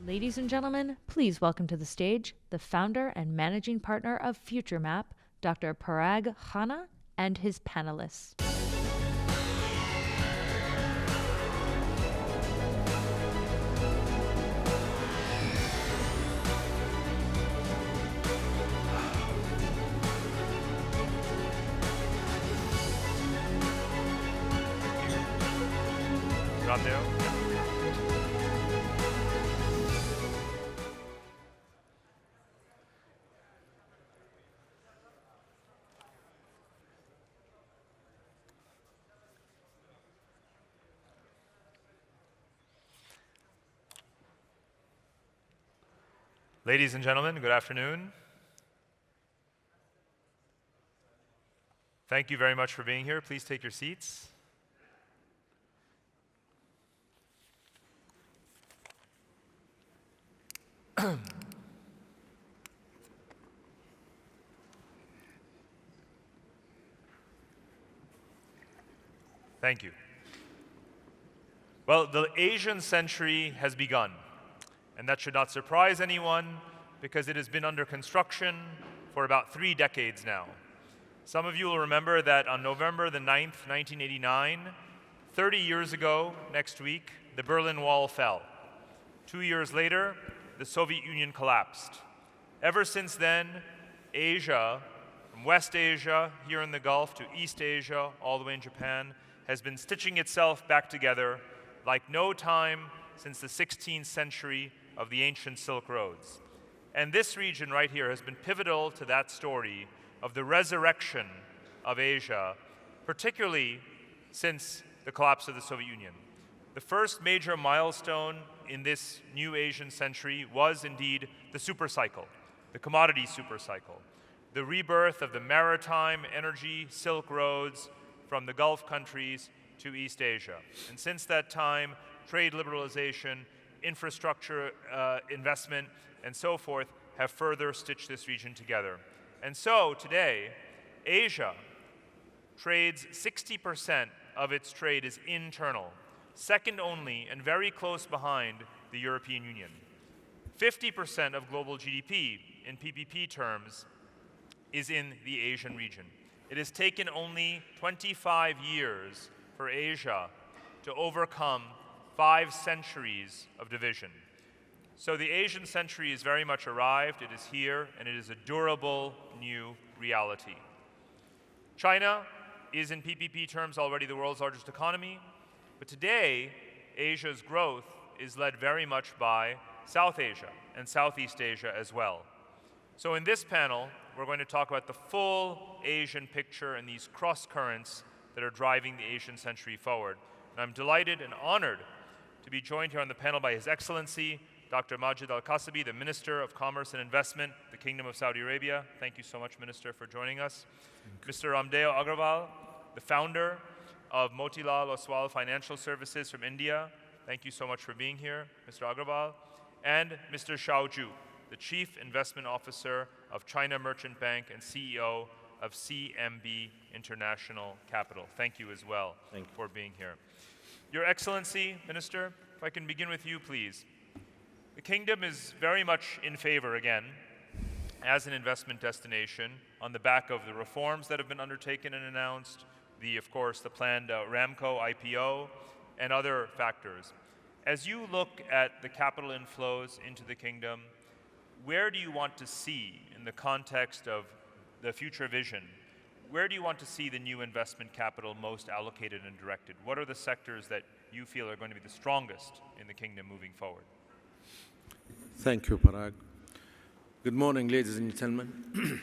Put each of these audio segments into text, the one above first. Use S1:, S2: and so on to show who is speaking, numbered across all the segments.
S1: Ladies and gentlemen, please welcome to the stage the founder and managing partner of FutureMap, Dr. Parag Khanna, and his panelists.
S2: Ramdeo. Ladies and gentlemen, good afternoon. Thank you very much for being here. Please take your seats. Thank you. Well, the Asian century has begun, and that should not surprise anyone because it has been under construction for about 3 decades now. Some of you will remember that on November the 9th, 1989, 30 years ago next week, the Berlin Wall fell. 2 years later, the Soviet Union collapsed. Ever since then, Asia, from West Asia here in the Gulf to East Asia, all the way in Japan, has been stitching itself back together like no time since the 16th century of the ancient Silk Roads. And this region right here has been pivotal to that story of the resurrection of Asia, particularly since the collapse of the Soviet Union. The first major milestone in this new Asian century was indeed the supercycle, the commodity supercycle, the rebirth of the maritime energy Silk Roads from the Gulf countries to East Asia. And since that time, trade liberalization, infrastructure investment, and so forth have further stitched this region together. And so today, Asia trades 60% of its trade is internal, second only and very close behind the European Union. 50% of global GDP in PPP terms is in the Asian region. It has taken only 25 years for Asia to overcome 5 centuries of division. So the Asian century is very much arrived, it is here, and it is a durable new reality. China is in PPP terms already the world's largest economy, but today Asia's growth is led very much by South Asia and Southeast Asia as well. So in this panel, we're going to talk about the full Asian picture and these cross currents that are driving the Asian century forward. And I'm delighted and honored to be joined here on the panel by His Excellency, Dr. Majid Al-Kassabi, the Minister of Commerce and Investment, the Kingdom of Saudi Arabia. Thank you so much, Minister, for joining us. Mr. Ramdeo Agrawal, the founder of Motilal Oswal Financial Services from India. Thank you so much for being here, Mr. Agrawal. And Mr. Shao Zhu, the Chief Investment Officer of China Merchant Bank and CEO of CMB International Capital. Thank you as well for being here. Your Excellency, Minister, if I can begin with you, please. The Kingdom is very much in favor again as an investment destination on the back of the reforms that have been undertaken and announced, of course, the planned Ramco IPO and other factors. As you look at the capital inflows into the Kingdom, where do you want to see, in the context of the future vision, where do you want to see the new investment capital most allocated and directed? What are the sectors that you feel are going to be the strongest in the Kingdom moving forward?
S3: Thank you, Parag. Good morning, ladies and gentlemen.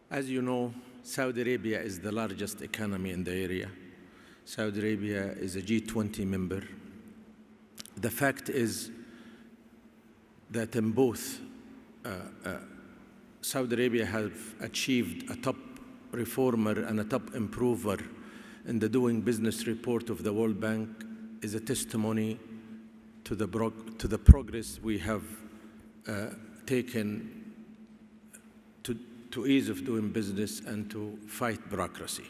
S3: As you know, Saudi Arabia is the largest economy in the area. Saudi Arabia is a G20 member. The fact is that in both, Saudi Arabia have achieved a top reformer and a top improver in the Doing Business report of the World Bank is a testimony to the progress we have taken to ease of doing business and to fight bureaucracy.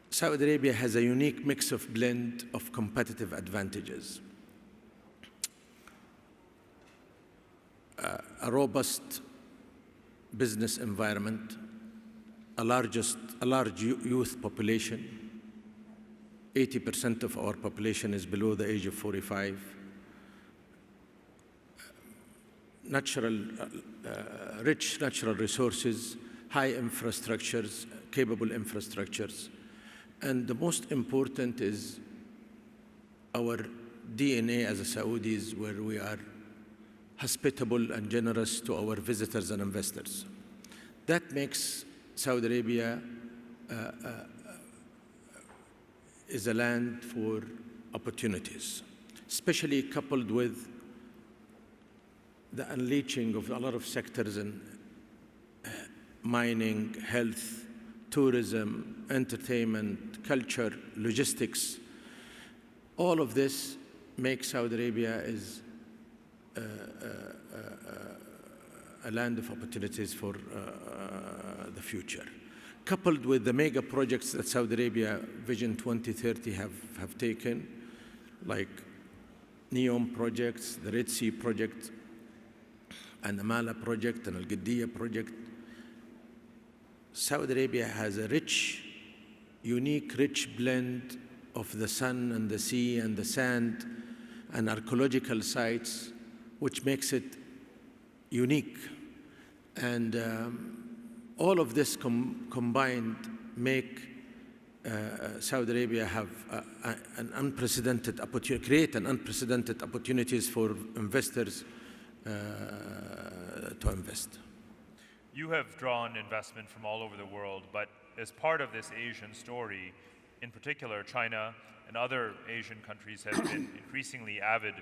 S3: Saudi Arabia has a unique mix of blend of competitive advantages. a robust business environment, a large youth population. 80% of our population is below the age of 45. Rich natural resources, high infrastructures, capable infrastructures. And the most important is our DNA as a Saudis, where we are hospitable and generous to our visitors and investors. That makes Saudi Arabia is a land for opportunities, especially coupled with the unleashing of a lot of sectors in mining, health, tourism, entertainment, culture, logistics. All of this makes Saudi Arabia is a land of opportunities for the future. Coupled with the mega projects that Saudi Arabia Vision 2030 have taken, like NEOM projects, the Red Sea project, and the Mala project, and Al Qiddiya project, Saudi Arabia has a unique, rich blend of the sun and the sea and the sand and archaeological sites, which makes it unique. And all of this combined make Saudi Arabia have an unprecedented opportunity, create an unprecedented opportunities for investors to invest.
S2: You have drawn investment from all over the world, but as part of this Asian story, in particular, China and other Asian countries have been increasingly active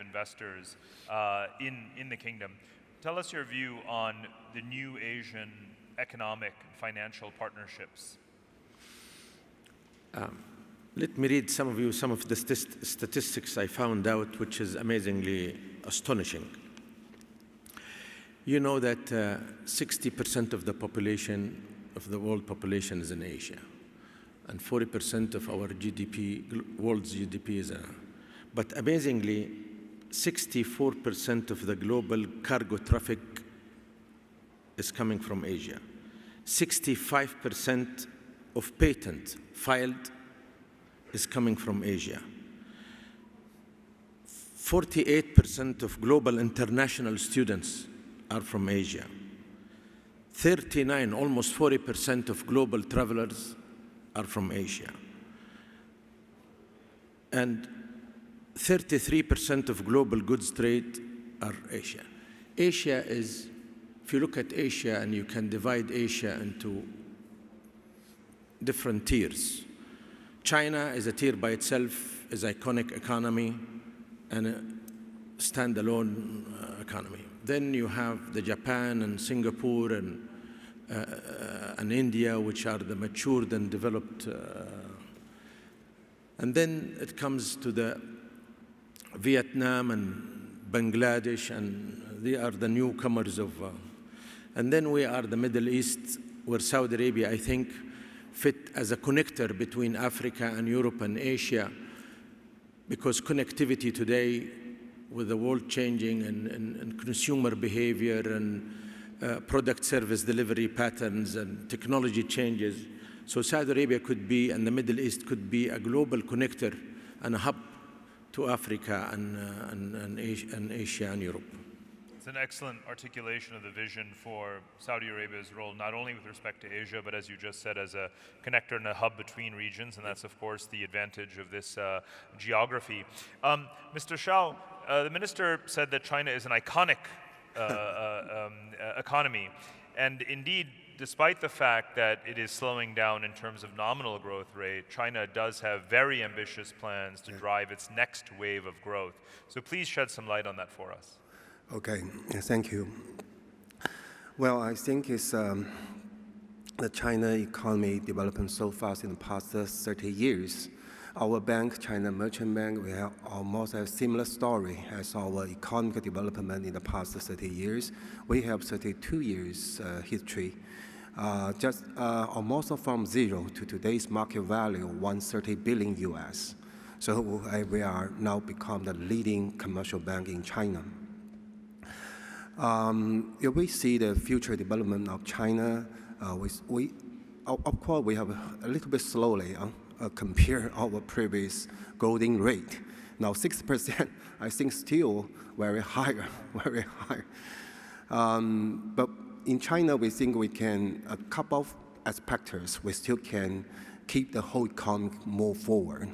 S2: investors in the kingdom. Tell us your view on the new Asian economic and financial partnerships.
S3: Let me read some of the statistics I found out, which is amazingly astonishing. You know that 60% of the population, of the world population, is in Asia, and 40% of our GDP, world's GDP is but amazingly, 64% of the global cargo traffic is coming from Asia. 65% of patents filed is coming from Asia. 48% of global international students are from Asia. 39, almost 40% of global travelers are from Asia. And 33% of global goods trade are Asia. Asia is, if you look at Asia, and you can divide Asia into different tiers. China is a tier by itself, is iconic economy and a standalone economy. Then you have the Japan and Singapore and India, which are the matured and developed. And then it comes to the Vietnam and Bangladesh, and they are the newcomers of. And then we are the Middle East, where Saudi Arabia, I think, fit as a connector between Africa and Europe and Asia, because connectivity today, with the world changing and consumer behavior and product service delivery patterns and technology changes, so Saudi Arabia could be, and the Middle East could be, a global connector and a hub to Africa and Asia and Europe.
S2: It's an excellent articulation of the vision for Saudi Arabia's role, not only with respect to Asia, but as you just said, as a connector and a hub between regions, and that's, of course, the advantage of this geography. Mr. Shao, the minister said that China is an iconic economy, and indeed, despite the fact that it is slowing down in terms of nominal growth rate, China does have very ambitious plans to drive its next wave of growth. So please shed some light on that for us.
S4: Okay, thank you. Well, I think it's the China economy developing so fast in the past 30 years. Our bank, China Merchant Bank, we have almost a similar story as our economic development in the past 30 years. We have 32 years history, just almost from zero to today's market value, 130 billion US. So we are now become the leading commercial bank in China. If we see the future development of China, of course, we have a little bit slowly compare our previous growing rate. Now 6%, I think still very high, very high. But in China, we think we can, a couple of aspects, we still can keep the whole economy move forward.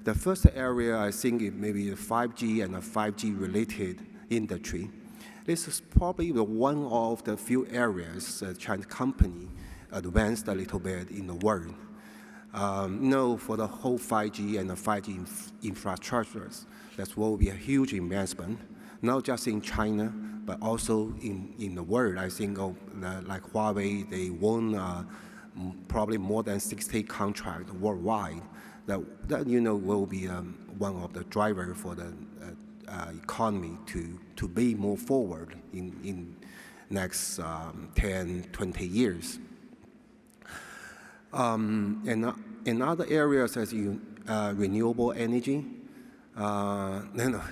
S4: The first area, I think, is maybe the 5G and the 5G related industry. This is probably one of the few areas Chinese company advanced a little bit in the world. For the whole 5G and the 5G infrastructures, that will be a huge investment, not just in China, but also in the world. I think like Huawei, they won probably more than 60 contracts worldwide. That will be one of the drivers for the economy to be more forward in next 10, 20 years. And in other areas, as renewable energy,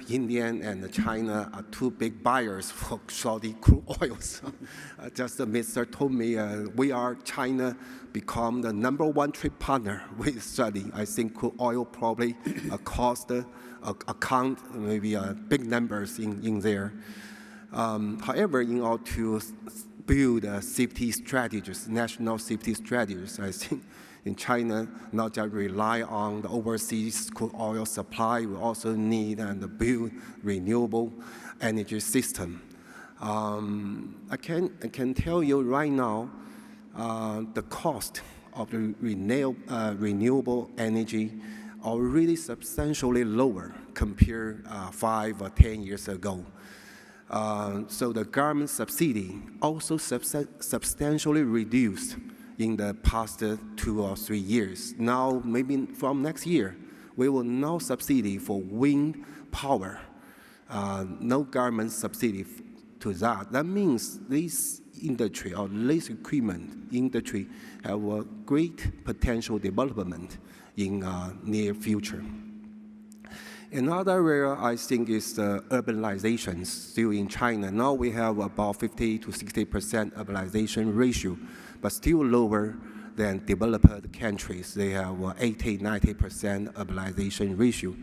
S4: India and China are two big buyers for Saudi crude oil. So, just the minister told me China become the #1 trade partner with Saudi. I think crude oil probably account maybe big numbers in there. However, in order to build safety strategies, national safety strategies, I think in China, not just rely on the overseas crude oil supply, we also need and build renewable energy system. I can tell you right now, the cost of the renewable energy are really substantially lower compared 5 or 10 years ago. So the government subsidy also substantially reduced in the past 2 or 3 years. Now, maybe from next year, we will no subsidy for wind power, no government subsidy to that. That means this industry or this equipment industry have a great potential development in near future. Another area I think is the urbanization still in China. Now we have about 50 to 60% urbanization ratio, but still lower than developed countries. They have 80-90% urbanization ratio.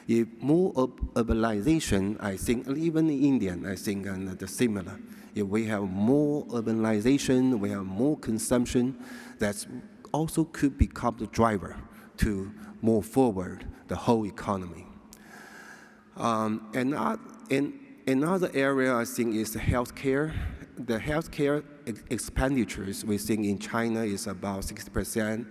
S4: If more urbanization, I think, even in India, I think, and the similar. If we have more urbanization, we have more consumption, that also could become the driver to move forward the whole economy. Another area I think is the healthcare. The healthcare expenditures we think in China is about 60%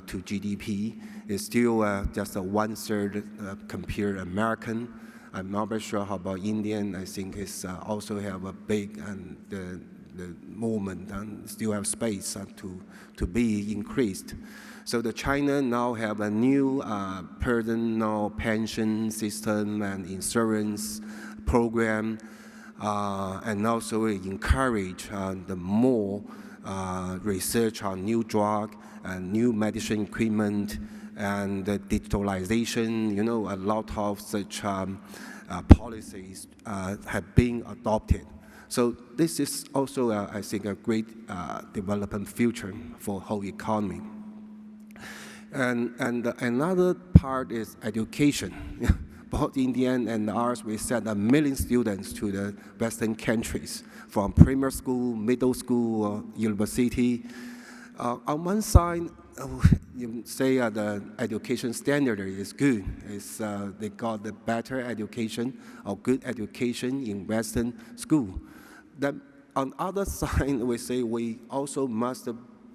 S4: to GDP. It's still just a 1/3 compared to American. I'm not very sure how about Indian. I think it's also have a big and the movement and still have space to be increased. So the China now have a new personal pension system and insurance program, and also encourage the more research on new drug and new medicine equipment and digitalization. A lot of such policies have been adopted. So this is also, I think, a great development future for whole economy. And another part is education. Both Indian and ours, we send 1 million students to the Western countries, from primary school, middle school, or university. On one side, you say the education standard is good. They got the better education or good education in Western school. Then on the other side, we say we also must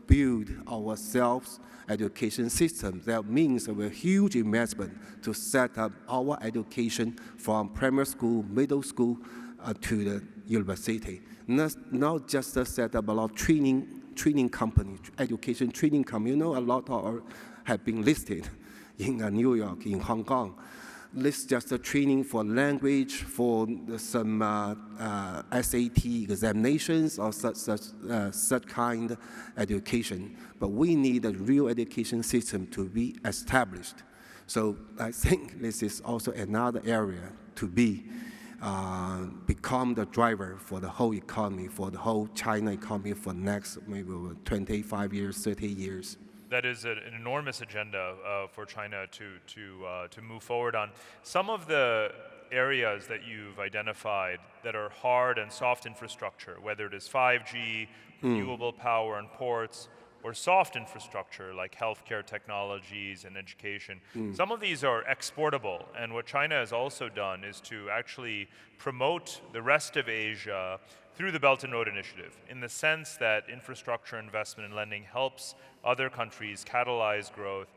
S4: build ourselves education system. That means a huge investment to set up our education from primary school, middle school, to the university. Not just set up a lot of training company, education training company. A lot of have been listed in New York, in Hong Kong. This just a training for language, for some SAT examinations or such kind of education. But we need a real education system to be established. So I think this is also another area to be become the driver for the whole economy, for the whole China economy for the next maybe 25 years, 30 years.
S2: That is an enormous agenda for China to move forward on. Some of the areas that you've identified that are hard and soft infrastructure, whether it is 5G, renewable power and ports, or soft infrastructure like healthcare technologies and education. Some of these are exportable, and what China has also done is to actually promote the rest of Asia through the Belt and Road Initiative, in the sense that infrastructure investment and lending helps other countries catalyze growth,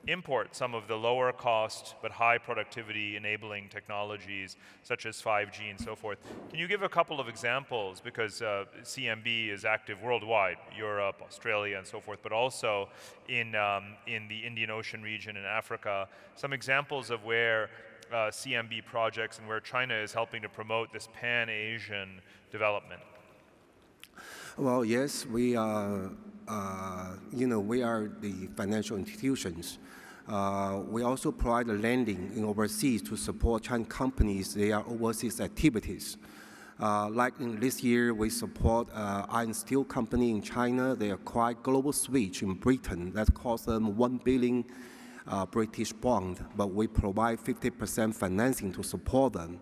S2: import some of the lower cost but high productivity enabling technologies such as 5G and so forth. Can you give a couple of examples, because CMB is active worldwide, Europe, Australia and so forth, but also in the Indian Ocean region and Africa, some examples of where CMB projects and where China is helping to promote this pan-Asian development?
S4: Well, yes, we are, we are the financial institutions. We also provide lending in overseas to support Chinese companies, their overseas activities. Like in this year, we support iron steel company in China. They acquired Global Switch in Britain. That cost them 1 billion British pound, but we provide 50% financing to support them.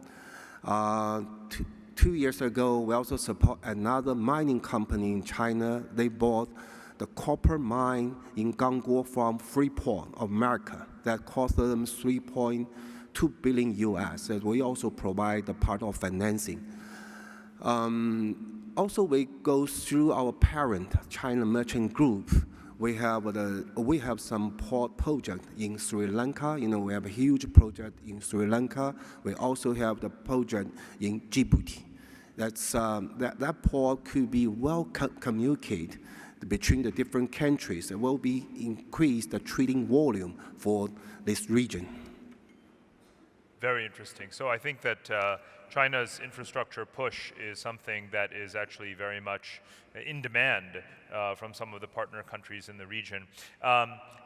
S4: 2 years ago, we also support another mining company in China. They bought the copper mine in Gangguo from Freeport of America. That cost them 3.2 billion US. And we also provide the part of financing. Also, we go through our parent, China Merchant Group. We have some port project in Sri Lanka. We have a huge project in Sri Lanka. We also have the project in Djibouti. That port could be well communicated between the different countries. It will be increase the trading volume for this region.
S2: Very interesting. So I think that China's infrastructure push is something that is actually very much in demand from some of the partner countries in the region.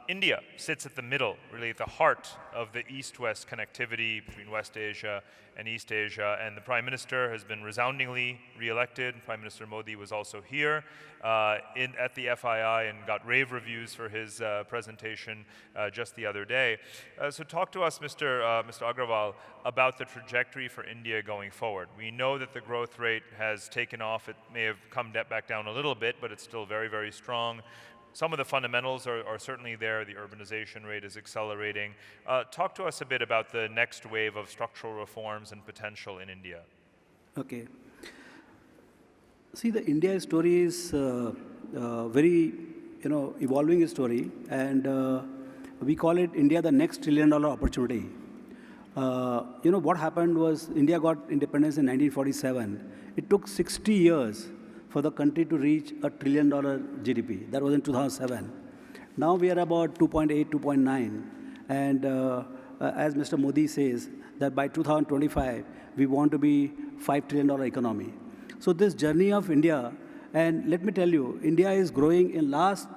S2: India sits at the middle, really at the heart of the East-West connectivity between West Asia and East Asia, and the Prime Minister has been resoundingly re-elected. Prime Minister Modi was also here at the FII and got rave reviews for his presentation just the other day. So talk to us, Mr. Agrawal, about the trajectory for India going forward. We know that the growth rate has taken off. It may have come back down a little bit, but it's still very, very strong. Some of the fundamentals are certainly there. The urbanization rate is accelerating. Talk to us a bit about the next wave of structural reforms and potential in India.
S5: Okay. See, the India story is very, evolving story, and we call it India the next $1 trillion opportunity. What happened was India got independence in 1947. It took 60 years for the country to reach $1 trillion GDP. That was in 2007. Now we are about 2.8, 2.9. And as Mr. Modi says, that by 2025, we want to be $5 trillion economy. So this journey of India, and let me tell you, India is growing in last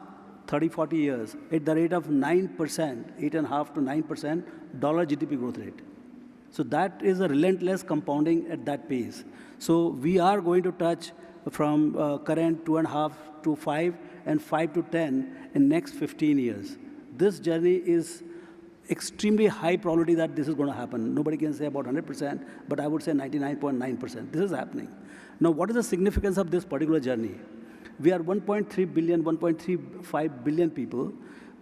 S5: 30, 40 years at the rate of 9%, 8.5 to 9% dollar GDP growth rate. So that is a relentless compounding at that pace. So we are going to touch from current 2.5 to 5 and 5 to 10 in next 15 years. This journey is extremely high probability that this is going to happen. Nobody can say about 100%, but I would say 99.9%. This is happening. Now, what is the significance of this particular journey? We are 1.3 billion, 1.35 billion people.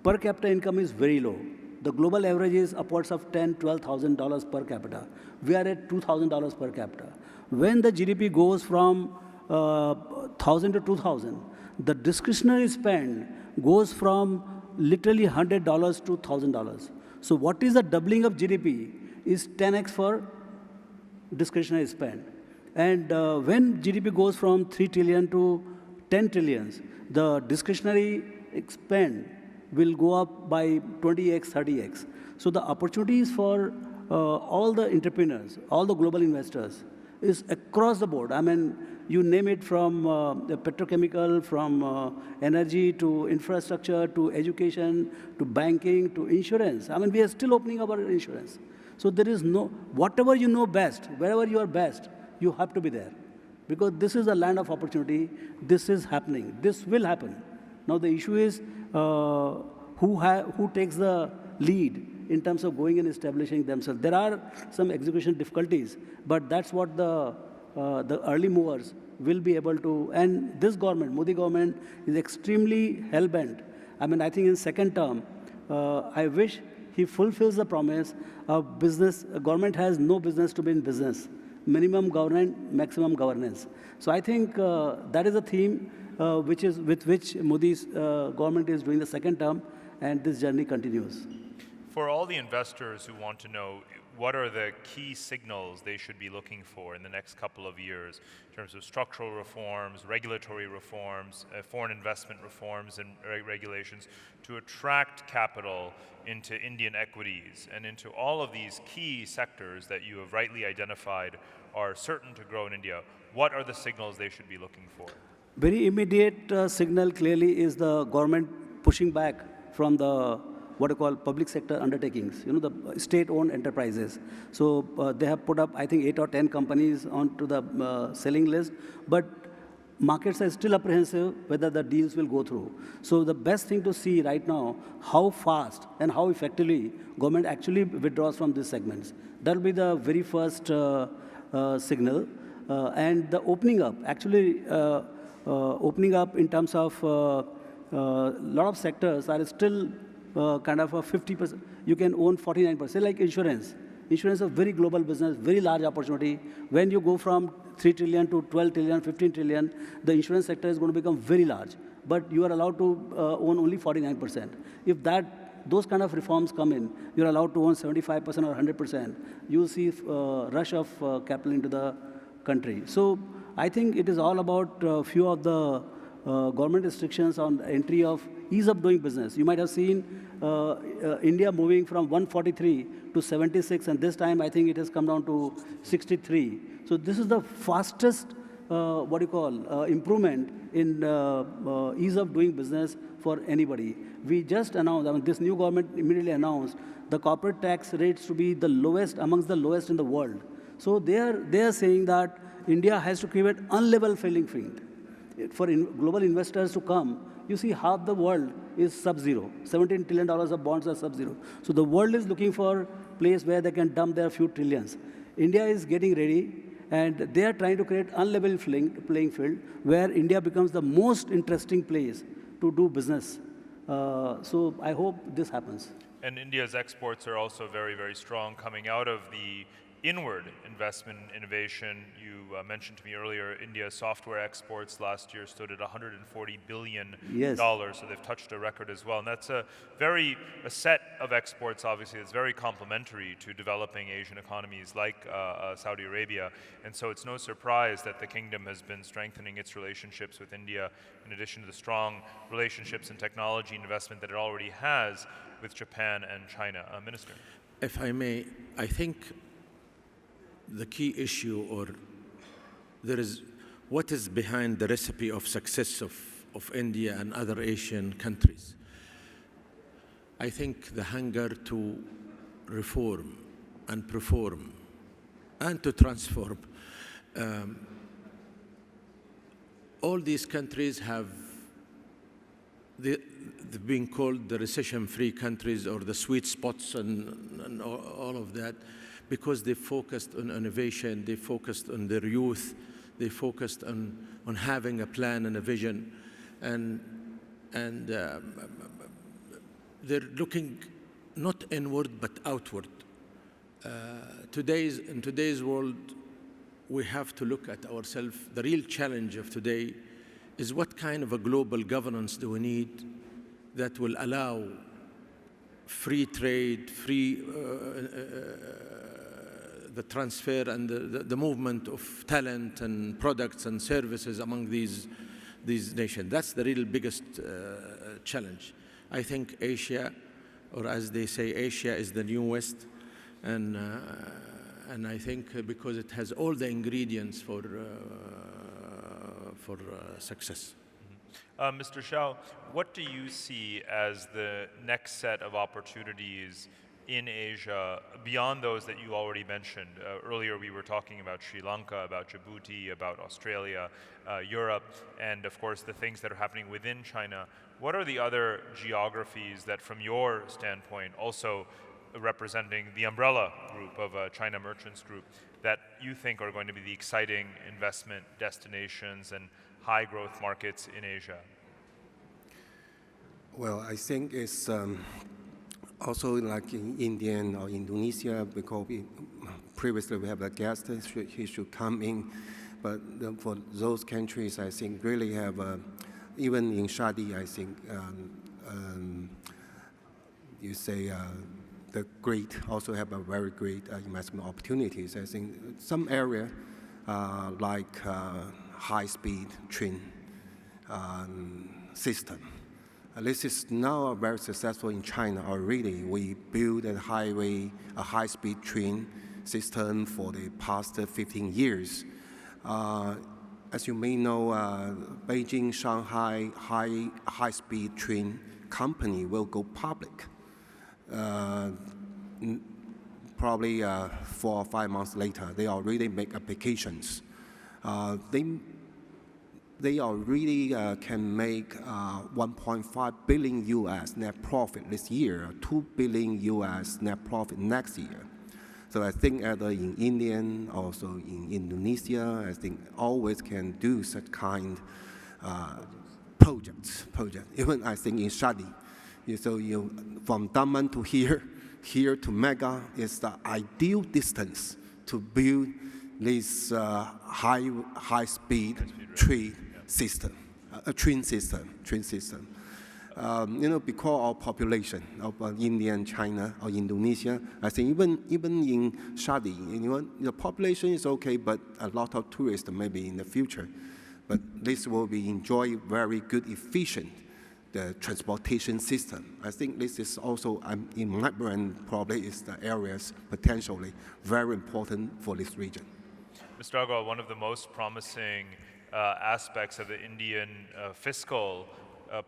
S5: Per capita income is very low. The global average is upwards of $10,000, $12,000 per capita. We are at $2,000 per capita. When the GDP goes from 1,000 to 2,000, the discretionary spend goes from literally $100 to $1,000. So what is the doubling of GDP is 10x for discretionary spend. And when GDP goes from 3 trillion to 10 trillions, the discretionary spend will go up by 20x, 30x. So the opportunities for all the entrepreneurs, all the global investors is across the board. I mean, you name it, from the petrochemical, from energy to infrastructure to education to banking to insurance. I mean, we are still opening our insurance. So there is no, whatever you know best, wherever you are best, you have to be there. Because this is a land of opportunity. This is happening. This will happen. Now the issue is who takes the lead in terms of going and establishing themselves. There are some execution difficulties, but that's what the early movers will be able to. And this government, Modi government, is extremely hell-bent. I mean, I think in second term, I wish he fulfills the promise of business. Government has no business to be in business. Minimum government, maximum governance. So I think that is a theme with which Modi's government is doing the second term, and this journey continues.
S2: For all the investors who want to know, what are the key signals they should be looking for in the next couple of years in terms of structural reforms, regulatory reforms, foreign investment reforms and regulations to attract capital into Indian equities and into all of these key sectors that you have rightly identified are certain to grow in India? What are the signals they should be looking for?
S5: Very immediate signal clearly is the government pushing back from the what you call public sector undertakings, the state-owned enterprises. So they have put up, I think, 8 or 10 companies onto the selling list, but markets are still apprehensive whether the deals will go through. So the best thing to see right now, how fast and how effectively government actually withdraws from these segments. That will be the very first signal. And the opening up, actually opening up in terms of a lot of sectors are still kind of a 50%, you can own 49%, like insurance. Insurance is a very global business, very large opportunity. When you go from 3 trillion to 12 trillion, 15 trillion, the insurance sector is going to become very large. But you are allowed to own only 49%. If those kind of reforms come in, you're allowed to own 75% or 100%, you'll see rush of capital into the country. So I think it is all about few of the government restrictions on entry of ease of doing business. You might have seen India moving from 143 to 76, and this time I think it has come down to 63. So this is the fastest, improvement in ease of doing business for anybody. We just announced, I mean, this new government immediately announced the corporate tax rates to be the lowest, amongst the lowest in the world. So they are saying that India has to create unlevel playing field. For global investors to come, you see half the world is sub-zero. $17 trillion of bonds are sub-zero. So the world is looking for a place where they can dump their few trillions. India is getting ready, and they are trying to create unlevel playing field where India becomes the most interesting place to do business. So I hope this happens.
S2: And India's exports are also very, very strong coming out of the inward investment in innovation. You mentioned to me earlier, India's software exports last year stood at $140 billion.
S5: Yes.
S2: So they've touched a record as well. And that's a set of exports, obviously, that's very complementary to developing Asian economies like Saudi Arabia. And so it's no surprise that the kingdom has been strengthening its relationships with India, in addition to the strong relationships in technology and investment that it already has with Japan and China. Minister.
S3: If I may, I think the key issue, or there is what is behind the recipe of success of India and other Asian countries. I think the hunger to reform and perform and to transform. All these countries have they've been called the recession-free countries or the sweet spots and all of that, because they focused on innovation, they focused on their youth, they focused on having a plan and a vision, and they're looking not inward but outward. In today's world, we have to look at ourselves. The real challenge of today is what kind of a global governance do we need that will allow free trade, the transfer and the movement of talent and products and services among these nations. That's the real biggest challenge. I think Asia, or as they say, Asia is the new West, and I think because it has all the ingredients for success.
S2: Mr. Shah, what do you see as the next set of opportunities in Asia beyond those that you already mentioned? Earlier we were talking about Sri Lanka, about Djibouti, about Australia, Europe, and of course the things that are happening within China. What are the other geographies that from your standpoint, also representing the umbrella group of China Merchants Group, that you think are going to be the exciting investment destinations and high growth markets in Asia?
S4: Well, I think it's also like in India or Indonesia, because previously we have a guest, he should come in. But for those countries, I think really have, even in Shadi, I think you say the great also have a very great investment opportunities. I think some area like high-speed train system. This is now very successful in China already. We built a high-speed train system for the past 15 years. As you may know, Beijing-Shanghai high-speed train company will go public. Probably 4 or 5 months later, they already make applications. They already can make 1.5 billion US net profit this year, 2 billion US net profit next year. So I think either in India, also in Indonesia, I think always can do such kind projects. Even I think in Shadi, so from Daman to here to Mega is the ideal distance to build this high-speed train system. Because our population of India and China or Indonesia, I think even in Shadi, the population is okay, but a lot of tourists maybe in the future. But this will be enjoy very good, efficient the transportation system. I think this is also, in my brain, probably is the areas potentially very important for this region.
S2: Mr. Agarwal, one of the most promising aspects of the Indian fiscal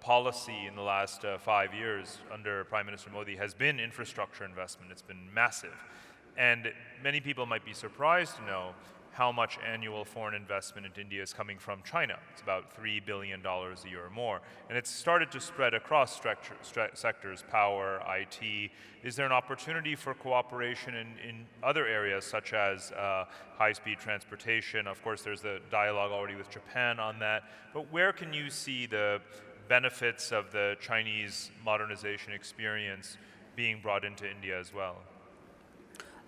S2: policy in the last 5 years under Prime Minister Modi has been infrastructure investment. It's been massive. And many people might be surprised to know how much annual foreign investment into India is coming from China. It's about $3 billion a year or more. And it's started to spread across sectors, power, IT. Is there an opportunity for cooperation in other areas, such as high-speed transportation? Of course, there's the dialogue already with Japan on that. But where can you see the benefits of the Chinese modernization experience being brought into India as well?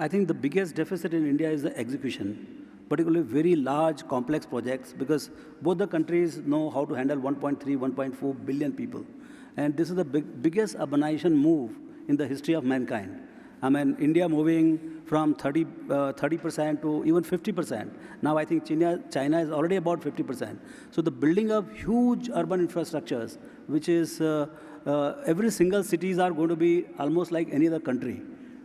S5: I think the biggest deficit in India is the execution, particularly very large, complex projects, because both the countries know how to handle 1.3, 1.4 billion people. And this is the biggest urbanization move in the history of mankind. I mean, India moving from 30% to even 50%. Now I think China is already about 50%. So the building of huge urban infrastructures, which is every single cities are going to be almost like any other country.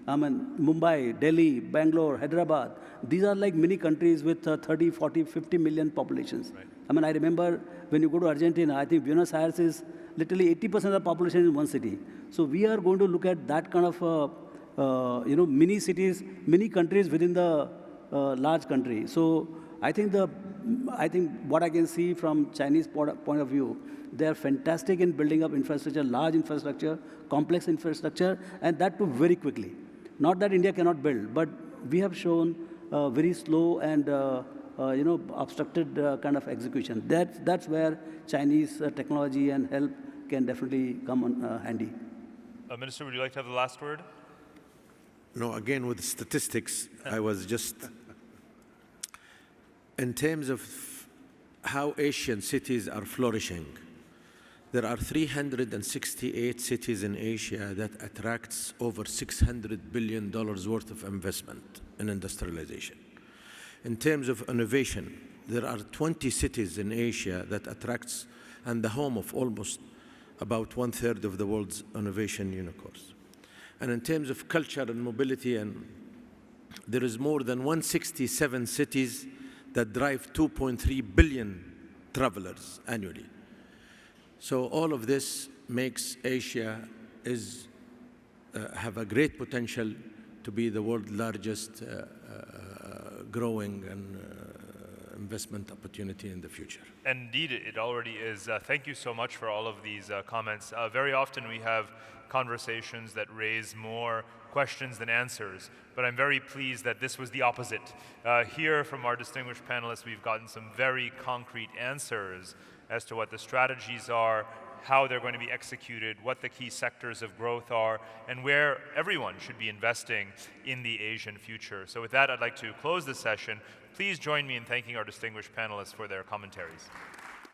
S5: I mean, Mumbai, Delhi, Bangalore, Hyderabad, these are like mini countries with 30, 40, 50 million populations. Right. I mean, I remember when you go to Argentina, I think Buenos Aires is literally 80% of the population in one city. So we are going to look at that kind of, mini cities, mini countries within the large country. So I think what I can see from Chinese point of view, they are fantastic in building up infrastructure, large infrastructure, complex infrastructure, and that too very quickly. Not that India cannot build, but we have shown very slow and obstructed kind of execution. That's where Chinese technology and help can definitely come handy.
S2: Minister, would you like to have the last word?
S3: No, again, with statistics, I was just, in terms of how Asian cities are flourishing, there are 368 cities in Asia that attracts over $600 billion worth of investment in industrialization. In terms of innovation, there are 20 cities in Asia that attracts and the home of almost about 1/3 of the world's innovation unicorns. And in terms of culture and mobility, there is more than 167 cities that drive 2.3 billion travelers annually. So all of this makes Asia is have a great potential to be the world's largest growing and investment opportunity in the future.
S2: Indeed, it already is. Thank you so much for all of these comments. Very often we have conversations that raise more questions than answers, but I'm very pleased that this was the opposite. Here from our distinguished panelists, we've gotten some very concrete answers as to what the strategies are, how they're going to be executed, what the key sectors of growth are, and where everyone should be investing in the Asian future. So with that, I'd like to close this session. Please join me in thanking our distinguished panelists for their commentaries.